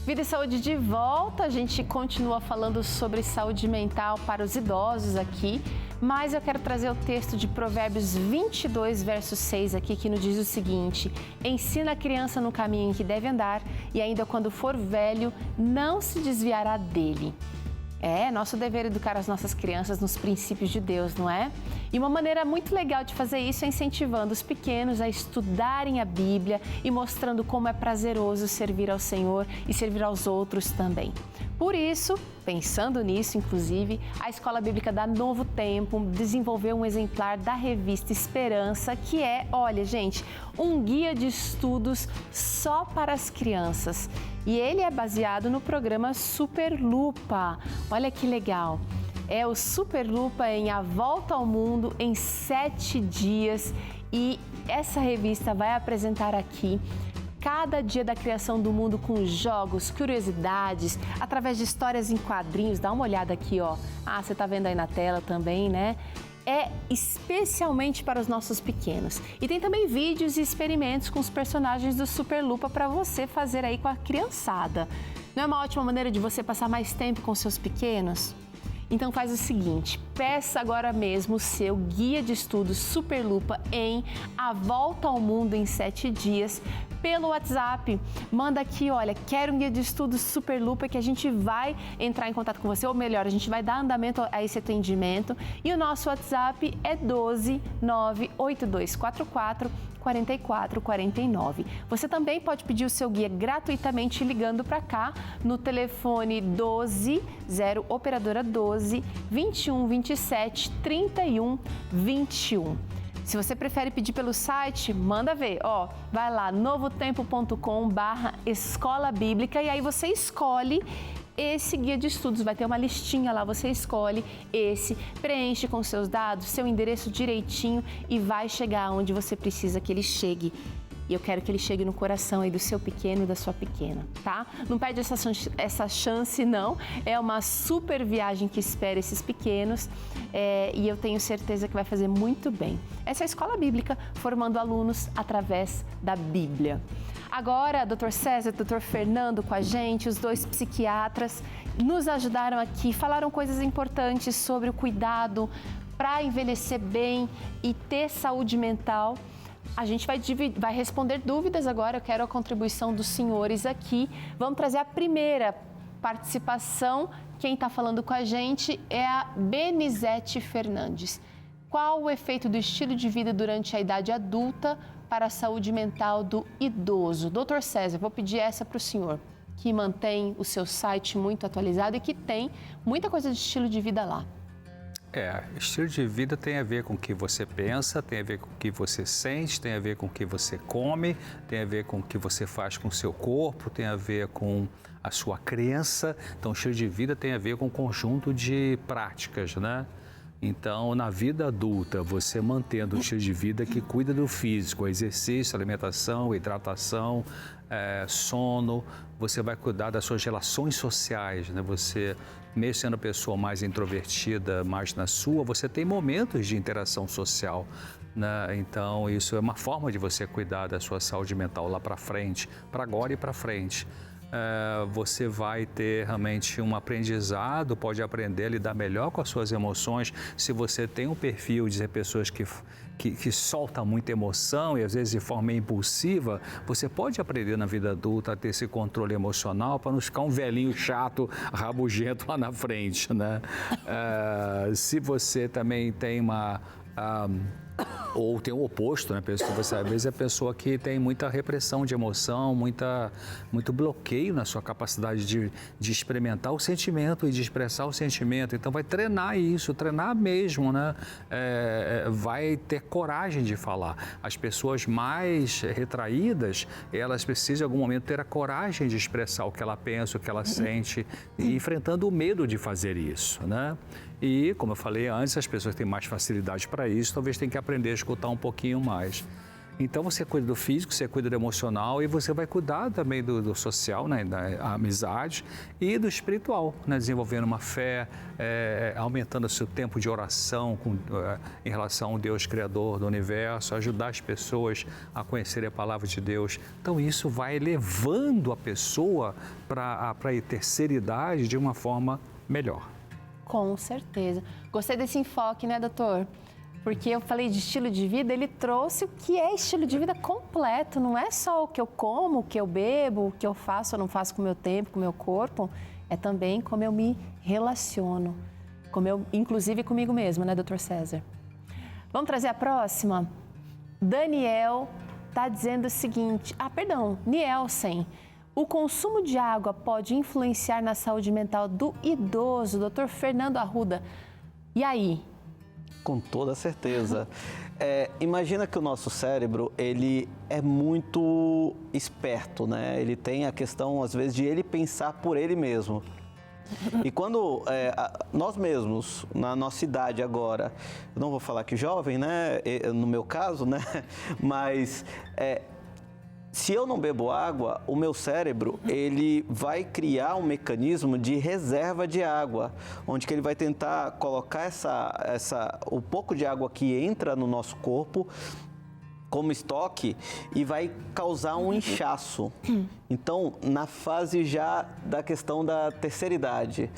Vida e Saúde de volta, a gente continua falando sobre saúde mental para os idosos aqui, mas eu quero trazer o texto de Provérbios 22, verso 6 aqui, que nos diz o seguinte: ensina a criança no caminho em que deve andar e ainda quando for velho, não se desviará dele. É nosso dever educar as nossas crianças nos princípios de Deus, não é? E uma maneira muito legal de fazer isso é incentivando os pequenos a estudarem a Bíblia e mostrando como é prazeroso servir ao Senhor e servir aos outros também. Por isso, pensando nisso, inclusive, a Escola Bíblica da Novo Tempo desenvolveu um exemplar da revista Esperança, que é, olha, gente, um guia de estudos só para as crianças. E ele é baseado no programa Superlupa. Olha que legal! É o Superlupa em A Volta ao Mundo em 7 dias. E essa revista vai apresentar aqui cada dia da criação do mundo com jogos, curiosidades, através de histórias em quadrinhos. Dá uma olhada aqui, ó. Ah, você tá vendo aí na tela também, né? É especialmente para os nossos pequenos. E tem também vídeos e experimentos com os personagens do Superlupa para você fazer aí com a criançada. Não é uma ótima maneira de você passar mais tempo com seus pequenos? Então faz o seguinte, peça agora mesmo o seu guia de estudos Superlupa em A Volta ao Mundo em 7 dias pelo WhatsApp. Manda aqui, olha, quero um guia de estudos Superlupa que a gente vai entrar em contato com você, ou melhor, a gente vai dar andamento a esse atendimento. E o nosso WhatsApp é 12 98244 4449. Você também pode pedir o seu guia gratuitamente ligando para cá no telefone 12 0 operadora 12 21 27 31 21. Se você prefere pedir pelo site, manda ver, ó, vai lá novotempo.com/escola bíblica e aí você escolhe esse guia de estudos, vai ter uma listinha lá, você escolhe esse, preenche com seus dados, seu endereço direitinho e vai chegar onde você precisa que ele chegue. E eu quero que ele chegue no coração aí do seu pequeno e da sua pequena, tá? Não perde essa chance, não. É uma super viagem que espera esses pequenos e eu tenho certeza que vai fazer muito bem. Essa é a Escola Bíblica, formando alunos através da Bíblia. Agora, Dr. César e Dr. Fernando com a gente, os dois psiquiatras, nos ajudaram aqui, falaram coisas importantes sobre o cuidado para envelhecer bem e ter saúde mental. A gente vai responder dúvidas agora, eu quero a contribuição dos senhores aqui. Vamos trazer a primeira participação. Quem está falando com a gente é a Benizete Fernandes. Qual o efeito do estilo de vida durante a idade adulta para a saúde mental do idoso? Doutor César, vou pedir essa para o senhor, que mantém o seu site muito atualizado e que tem muita coisa de estilo de vida lá. Estilo de vida tem a ver com o que você pensa, tem a ver com o que você sente, tem a ver com o que você come, tem a ver com o que você faz com o seu corpo, tem a ver com a sua crença. Então, o estilo de vida tem a ver com um conjunto de práticas, né? Então, na vida adulta, você mantendo um estilo de vida que cuida do físico, exercício, alimentação, hidratação, sono, você vai cuidar das suas relações sociais, né? Você, mesmo sendo a pessoa mais introvertida, mais na sua, você tem momentos de interação social, né? Então, isso é uma forma de você cuidar da sua saúde mental lá para frente, para agora e para frente. Você vai ter realmente um aprendizado, pode aprender a lidar melhor com as suas emoções. Se você tem um perfil de pessoas que soltam muita emoção e às vezes de forma impulsiva, você pode aprender na vida adulta a ter esse controle emocional para não ficar um velhinho chato, rabugento lá na frente, né? Se você também tem ou tem o oposto, né? Você, às vezes, é a pessoa que tem muita repressão de emoção, muito bloqueio na sua capacidade de experimentar o sentimento e de expressar o sentimento. Então, vai treinar isso, treinar mesmo, né? Vai ter coragem de falar. As pessoas mais retraídas, elas precisam, em algum momento, ter a coragem de expressar o que ela pensa, o que ela sente, e enfrentando o medo de fazer isso, né? E, como eu falei antes, as pessoas que têm mais facilidade para isso, talvez tenham que aprender a escutar um pouquinho mais. Então você cuida do físico, você cuida do emocional e você vai cuidar também do social, né, da amizade e do espiritual, né, desenvolvendo uma fé, aumentando o seu tempo de oração em relação ao Deus Criador do universo, ajudar as pessoas a conhecerem a palavra de Deus. Então isso vai levando a pessoa para a terceira idade de uma forma melhor. Com certeza. Gostei desse enfoque, né, doutor? Porque eu falei de estilo de vida, ele trouxe o que é estilo de vida completo. Não é só o que eu como, o que eu bebo, o que eu faço ou não faço com o meu tempo, com o meu corpo. É também como eu me relaciono. Inclusive comigo mesma, né, doutor César? Vamos trazer a próxima? Daniel está dizendo o seguinte... Nielsen. O consumo de água pode influenciar na saúde mental do idoso, doutor Fernando Arruda. E aí? Com toda certeza. Imagina que o nosso cérebro, ele é muito esperto, né? Ele tem a questão, às vezes, de ele pensar por ele mesmo. E quando nós mesmos, na nossa idade agora, eu não vou falar que jovem, né? No meu caso, né? Mas... se eu não bebo água, o meu cérebro, ele vai criar um mecanismo de reserva de água, onde que ele vai tentar colocar o pouco de água que entra no nosso corpo como estoque e vai causar um inchaço. Então, na fase já da questão da terceira idade,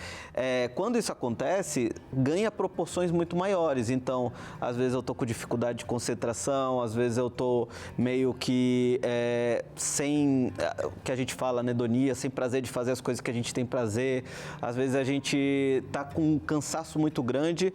quando isso acontece, ganha proporções muito maiores. Então, às vezes eu tô com dificuldade de concentração, às vezes eu tô meio que sem, que a gente fala, anedonia, sem prazer de fazer as coisas que a gente tem prazer. Às vezes a gente tá com um cansaço muito grande,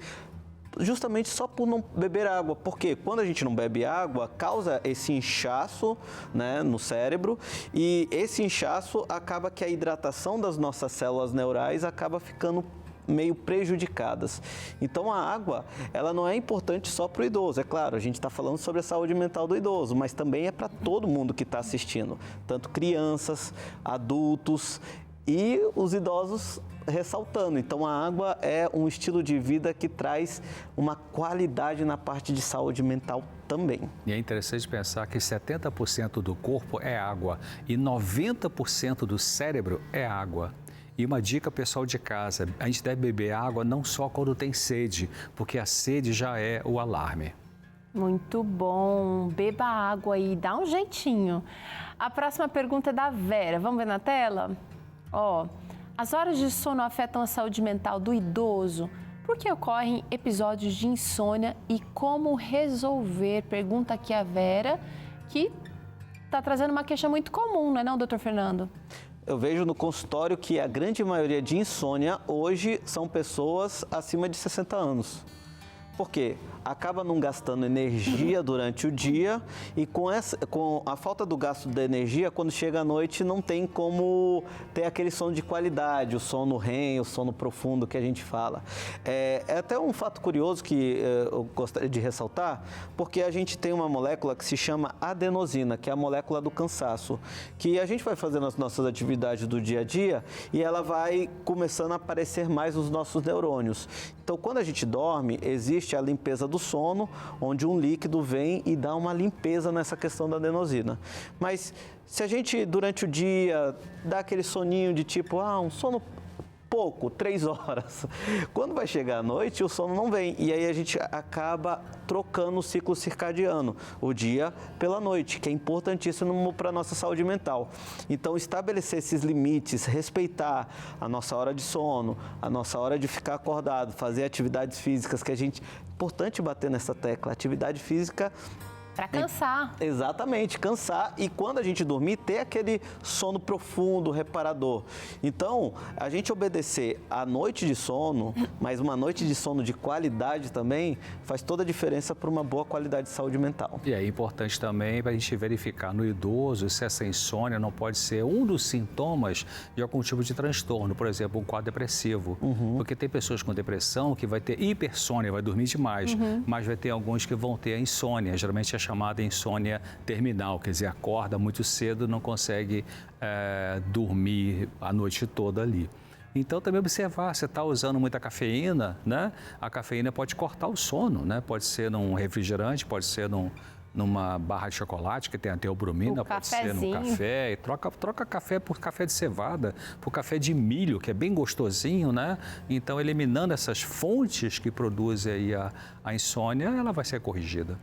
justamente só por não beber água, porque quando a gente não bebe água, causa esse inchaço, né, no cérebro, e esse inchaço acaba que a hidratação das nossas células neurais acaba ficando meio prejudicadas. Então a água, ela não é importante só para o idoso, é claro, a gente está falando sobre a saúde mental do idoso, mas também é para todo mundo que está assistindo, tanto crianças, adultos e os idosos ressaltando. Então a água é um estilo de vida que traz uma qualidade na parte de saúde mental também. E é interessante pensar que 70% do corpo é água e 90% do cérebro é água. E uma dica pessoal de casa, a gente deve beber água não só quando tem sede, porque a sede já é o alarme. Muito bom, beba água e dá um jeitinho. A próxima pergunta é da Vera, vamos ver na tela? As horas de sono afetam a saúde mental do idoso? Por que ocorrem episódios de insônia e como resolver? Pergunta aqui a Vera, que está trazendo uma queixa muito comum, não é não, doutor Fernando? Eu vejo no consultório que a grande maioria de insônia hoje são pessoas acima de 60 anos. Por quê? Acaba não gastando energia durante o dia e com a falta do gasto da energia, quando chega à noite, não tem como ter aquele sono de qualidade, o sono REM, o sono profundo que a gente fala. É até um fato curioso que eu gostaria de ressaltar, porque a gente tem uma molécula que se chama adenosina, que é a molécula do cansaço, que a gente vai fazendo as nossas atividades do dia a dia e ela vai começando a aparecer mais nos nossos neurônios. Então, quando a gente dorme, existe a limpeza do sono, onde um líquido vem e dá uma limpeza nessa questão da adenosina. Mas se a gente, durante o dia, dá aquele soninho de tipo, um sono pouco, 3 horas, quando vai chegar à noite, o sono não vem. E aí a gente acaba trocando o ciclo circadiano, o dia pela noite, que é importantíssimo para a nossa saúde mental. Então, estabelecer esses limites, respeitar a nossa hora de sono, a nossa hora de ficar acordado, fazer atividades físicas, que a gente... Importante bater nessa tecla, atividade física... Para cansar. Exatamente, cansar e quando a gente dormir, ter aquele sono profundo, reparador. Então, a gente obedecer a noite de sono, mas uma noite de sono de qualidade também, faz toda a diferença para uma boa qualidade de saúde mental. E é importante também para a gente verificar no idoso se essa insônia não pode ser um dos sintomas de algum tipo de transtorno, por exemplo, um quadro depressivo. Porque tem pessoas com depressão que vai ter hipersônia, vai dormir demais, mas vai ter alguns que vão ter a insônia, geralmente é chamada insônia terminal, quer dizer, acorda muito cedo, não consegue dormir a noite toda ali. Então, também observar, você está usando muita cafeína, né? A cafeína pode cortar o sono, né? Pode ser num refrigerante, pode ser num numa barra de chocolate que tem a teobromina, pode ser no café, e troca café por café de cevada, por café de milho, que é bem gostosinho, né? Então, eliminando essas fontes que produzem aí a insônia, ela vai ser corrigida.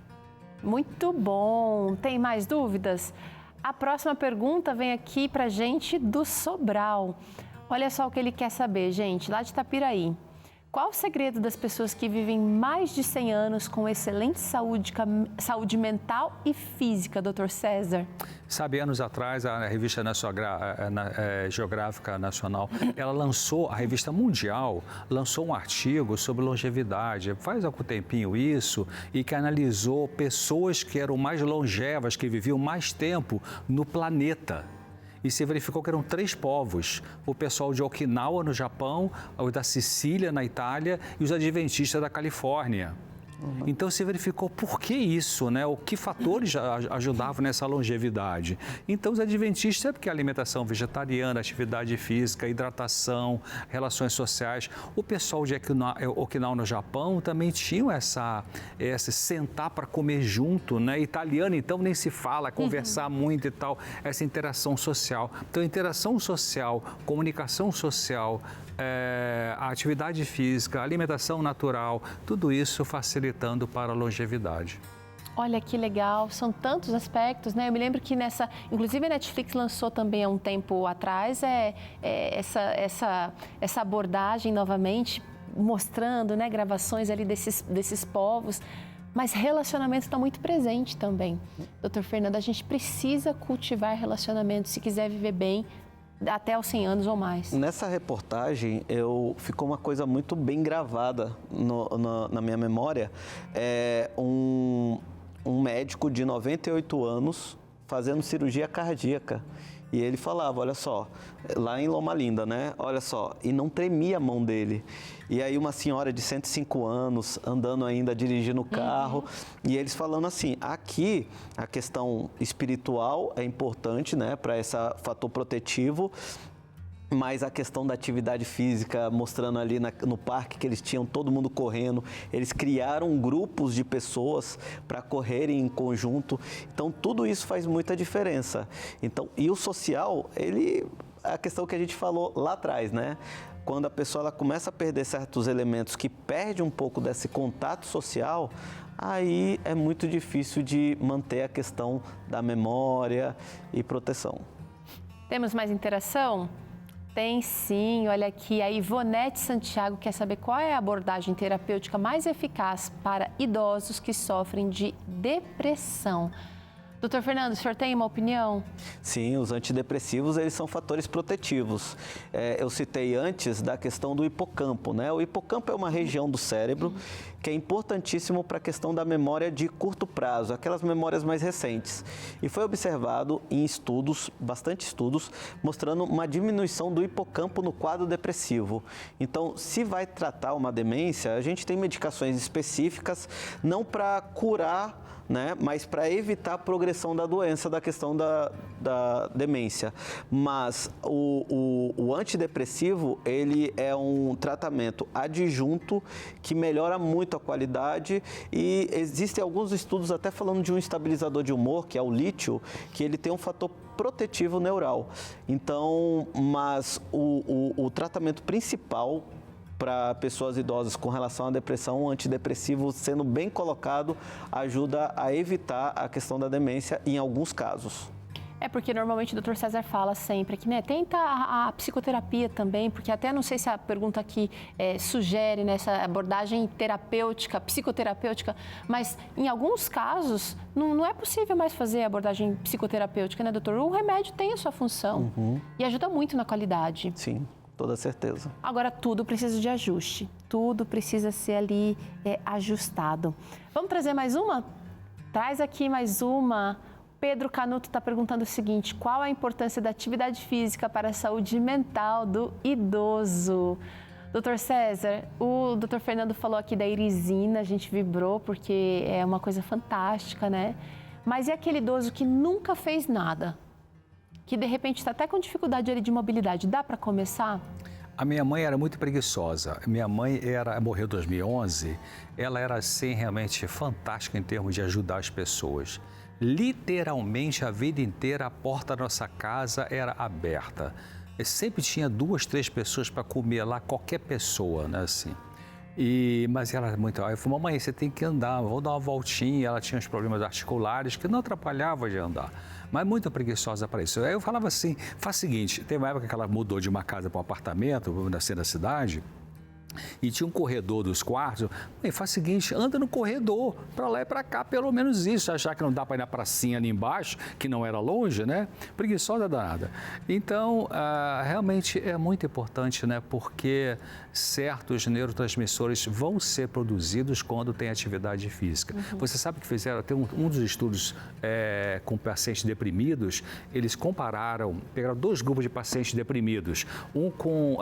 Muito bom. Tem mais dúvidas? A próxima pergunta vem aqui pra gente do Sobral. Olha só o que ele quer saber, gente, lá de Itapiraí. Qual o segredo das pessoas que vivem mais de 100 anos com excelente saúde mental e física, Dr. César? Sabe, anos atrás, a revista Geográfica Nacional, a revista mundial, lançou um artigo sobre longevidade. Faz algum tempinho isso, e que analisou pessoas que eram mais longevas, que viviam mais tempo no planeta. E se verificou que eram 3 povos, o pessoal de Okinawa, no Japão, os da Sicília, na Itália, e os adventistas da Califórnia. Então, se verificou por que isso, né? O que fatores ajudavam nessa longevidade. Então, os adventistas, porque a alimentação vegetariana, atividade física, hidratação, relações sociais. O pessoal de Okinawa, no Japão, também tinham essa sentar para comer junto, né? Italiano, então, nem se fala, conversar muito e tal, essa interação social. Então, interação social, comunicação social, a atividade física, a alimentação natural, tudo isso facilitando para a longevidade. Olha que legal, são tantos aspectos, né? Eu me lembro que inclusive a Netflix lançou também há um tempo atrás essa abordagem novamente, mostrando, né, gravações ali desses povos. Mas relacionamento está muito presente também. Doutor Fernando, a gente precisa cultivar relacionamentos se quiser viver bem, até os 100 anos ou mais. Nessa reportagem, ficou uma coisa muito bem gravada na minha memória. Um médico de 98 anos fazendo cirurgia cardíaca. E ele falava, olha só, lá em Loma Linda, né? Olha só, e não tremia a mão dele. E aí uma senhora de 105 anos, andando ainda, dirigindo o carro, e eles falando assim, aqui a questão espiritual é importante, né, para esse fator protetivo, mas a questão da atividade física, mostrando ali no parque que eles tinham todo mundo correndo, eles criaram grupos de pessoas para correrem em conjunto, então tudo isso faz muita diferença. Então, e o social, a questão que a gente falou lá atrás, né? Quando a pessoa começa a perder certos elementos, que perde um pouco desse contato social, aí é muito difícil de manter a questão da memória e proteção. Temos mais interação? Tem sim, olha aqui, a Ivonete Santiago quer saber qual é a abordagem terapêutica mais eficaz para idosos que sofrem de depressão. Doutor Fernando, o senhor tem uma opinião? Sim, os antidepressivos, eles são fatores protetivos. Eu citei antes da questão do hipocampo, né? O hipocampo é uma região do cérebro que é importantíssimo para a questão da memória de curto prazo, aquelas memórias mais recentes. E foi observado em estudos, bastante estudos, mostrando uma diminuição do hipocampo no quadro depressivo. Então, se vai tratar uma demência, a gente tem medicações específicas, não para curar, né, mas para evitar a progressão da doença, da questão da demência. Mas o antidepressivo, ele é um tratamento adjunto que melhora muito a qualidade, e existem alguns estudos até falando de um estabilizador de humor, que é o lítio, que ele tem um fator protetivo neural. Então, mas o tratamento principal para pessoas idosas com relação à depressão, o antidepressivo, sendo bem colocado, ajuda a evitar a questão da demência em alguns casos. É porque normalmente o Dr. César fala sempre que, né, tenta a psicoterapia também, porque até não sei se a pergunta aqui sugere nessa abordagem terapêutica, psicoterapêutica, mas em alguns casos não é possível mais fazer a abordagem psicoterapêutica, né, doutor? O remédio tem a sua função e ajuda muito na qualidade. Sim. Toda certeza. Agora, tudo precisa de ajuste, tudo precisa ser ali ajustado. Vamos trazer mais uma? Traz aqui mais uma. Pedro Canuto está perguntando o seguinte: qual a importância da atividade física para a saúde mental do idoso? Doutor César, o doutor Fernando falou aqui da irisina, a gente vibrou porque é uma coisa fantástica, né? Mas e aquele idoso que nunca fez nada? Que de repente está até com dificuldade ali de mobilidade, dá para começar? A minha mãe era muito preguiçosa. Minha mãe morreu em 2011. Ela era, assim, realmente fantástica em termos de ajudar as pessoas. Literalmente, a vida inteira, a porta da nossa casa era aberta. Eu sempre tinha 2, 3 pessoas para comer lá, qualquer pessoa, né, assim. Mas ela era muito... Eu falei, mamãe, você tem que andar, vou dar uma voltinha. Ela tinha uns problemas articulares que não atrapalhavam de andar, mas muito preguiçosa para isso. Aí eu falava assim, faz o seguinte, teve uma época que ela mudou de uma casa para um apartamento, nascer na cidade, e tinha um corredor dos quartos. E faz o seguinte, anda no corredor, para lá e para cá, pelo menos isso, achar que não dá para ir na pracinha ali embaixo, que não era longe, né? Preguiçosa danada. Então, realmente é muito importante, né? Porque certos neurotransmissores vão ser produzidos quando tem atividade física. Você sabe que fizeram, tem um dos estudos com pacientes deprimidos, eles pegaram 2 grupos de pacientes deprimidos, um com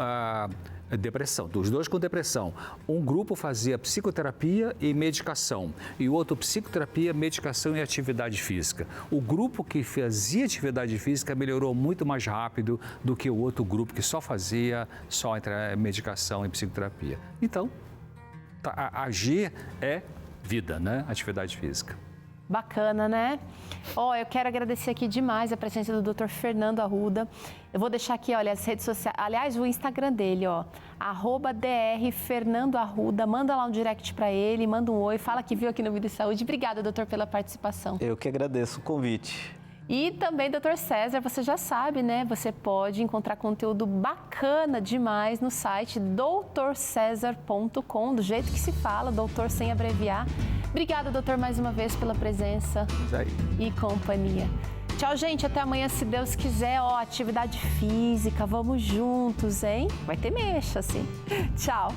depressão, dos 2 com depressão. Um grupo fazia psicoterapia e medicação e o outro psicoterapia, medicação e atividade física. O grupo que fazia atividade física melhorou muito mais rápido do que o outro grupo que só fazia entre medicação e psicoterapia. Então, agir é vida, né? Atividade física. Bacana, né? Eu quero agradecer aqui demais a presença do Dr. Fernando Arruda. Eu vou deixar aqui, olha, as redes sociais, aliás, o Instagram dele, @Dr. Fernando Arruda. Manda lá um direct para ele, manda um oi, fala que viu aqui no Vida e Saúde. Obrigada, doutor, pela participação. Eu que agradeço o convite. E também, Dr. César, você já sabe, né? Você pode encontrar conteúdo bacana demais no site doutorcesar.com, do jeito que se fala, doutor sem abreviar. Obrigada, doutor, mais uma vez pela presença e companhia. Tchau, gente. Até amanhã, se Deus quiser. Atividade física, vamos juntos, hein? Vai ter mexa, assim. Tchau.